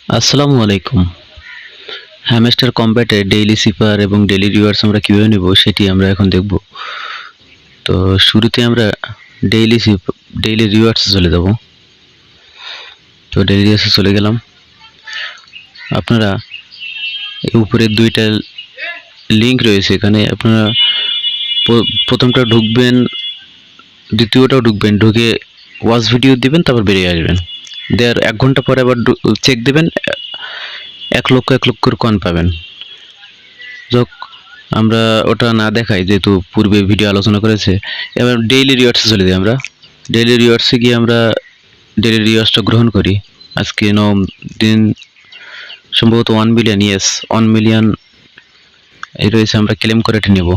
আসসালামু আলাইকুম। Hamster কম্ব্যাটে daily sipper এবং ডেইলি রিওয়ার্ডস আমরা কীভাবে নেব সেটি আমরা এখন দেখব। তো শুরুতে আমরা ডেইলি রিওয়ার্ডসে চলে যাব। তো ডেইলি রিওয়ার্ডসে চলে গেলাম। আপনারা উপরে দুইটা লিঙ্ক রয়েছে, এখানে আপনারা প্রথমটা ঢুকবেন, দ্বিতীয়টাও ঢুকবেন, ঢুকে ওয়াচ ভিডিও দিবেন, তারপর বেরিয়ে আসবেন। দেওয়ার 1 ঘন্টা পরে আবার চেক দেবেন, 1 লক্ষর কয়েন পাবেন। যোগ আমরা ওটা না দেখাই, যেহেতু পূর্বে ভিডিও আলোচনা করেছে। এবার ডেইলি রিওয়ার্ডসে চলে যাই। আমরা ডেইলি রিওয়ার্ডসে গিয়ে আমরা ডেইলি রিওয়ার্ডসটা গ্রহণ করি। আজকে 9 দিন, সম্ভবত 1 মিলিয়ন, 1 মিলিয়ন এই রয়েছে। আমরা ক্লেম করে এটা নেব।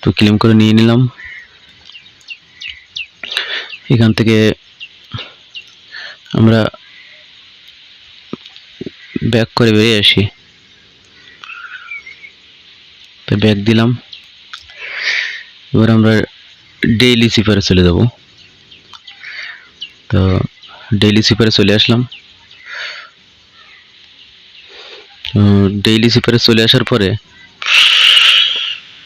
তো ক্লেম করে নিয়ে নিলাম। এখান থেকে আমরা ব্যাক করে বেরিয়ে আসি। তো ব্যাক দিলাম। এবার আমরা ডেইলি সিপারে চলে যাব। তো ডেইলি সিপারে চলে আসলাম। ডেইলি সিপারে চলে আসার পরে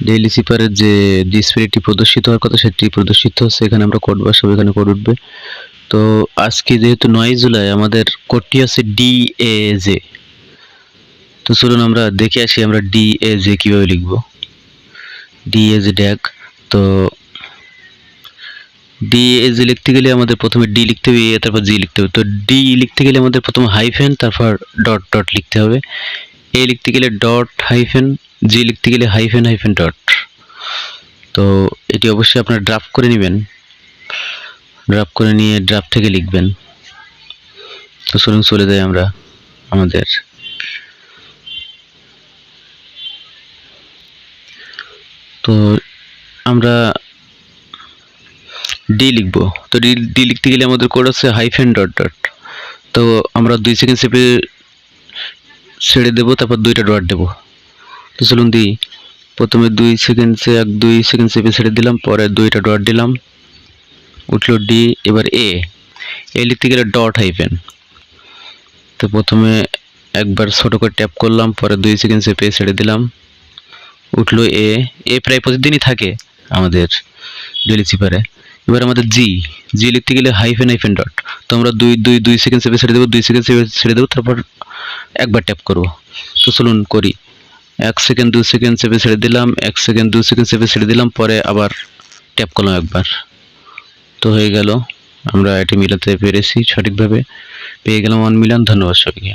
ডেইলি সিপারের যে ডিসপ্লেটি প্রদর্শিত হওয়ার কথা সেটি প্রদর্শিত হচ্ছে। এখানে আমরা কোড বসাবো, এখানে কোড উঠবে। তো আজকে যেহেতু 9 জুলাই, আমাদের কোডটি আছে DAJ। তো চলুন আমরা দেখে আসি আমরা DAJ কীভাবে লিখব। DAJ Dag. তো DAJ লিখতে গেলে আমাদের প্রথমে ডি লিখতে হবে, তারপর জি লিখতে হবে। তো ডি লিখতে গেলে আমাদের প্রথমে হাইফেন, তারপর ডট ডট লিখতে হবে। এ লিখতে গেলে ডট হাইফেন, জি লিখতে গেলে হাইফেন হাইফেন ডট। তো এটি অবশ্যই আপনারা ড্রাফট করে নেবেন। ড্রাফট করে নিয়ে ড্রাফট থেকে লিখবেন। তো চলুন চলে যাই আমরা আমাদের তো আমরা ডি লিখব। তো ডি লিখতে গেলে আমাদের কোড আছে হাইফেন ডট ডট। তো আমরা 2 সেকেন্ড চেপে ছেড়ে দেবো, তারপর 2টা ডট দেবো। তো চলুন দিই। প্রথমে 2 সেকেন্ড চেপে ছেড়ে দিলাম, পরে 2টা ডট দিলাম, উঠলো ডি। এবার এ লিখতে গেলে ডট হাইফেন। তো প্রথমে একবার ছোট করে ট্যাপ করলাম, পরে 2 সেকেন্ড চেপে ছেড়ে দিলাম, উঠলো এ প্রায় প্রতিদিনই থাকে আমাদের ডেইলি সিপারে। এবার আমাদের জি লিখতে গেলে হাইফেন হাইফেন ডট। তো আমরা 2 সেকেন্ড চেপে ছেড়ে দেবো, 2 সেকেন্ড চেপে ছেড়ে দেবো, তারপর একবার ট্যাপ করব। তো চলুন করি। 1 সেকেন্ড 2 সেকেন্ড চেপে ছেড়ে দিলাম, 1 সেকেন্ড 2 সেকেন্ড চেপে ছেড়ে দিলাম, পরে আবার ট্যাপ করলাম একবার। তো হয়ে গেল। আমরা এটি মিলাতে পেরেছি সঠিকভাবে। পেয়ে গেলাম 1 মিলিয়ন। ধন্যবাদ সবাইকে।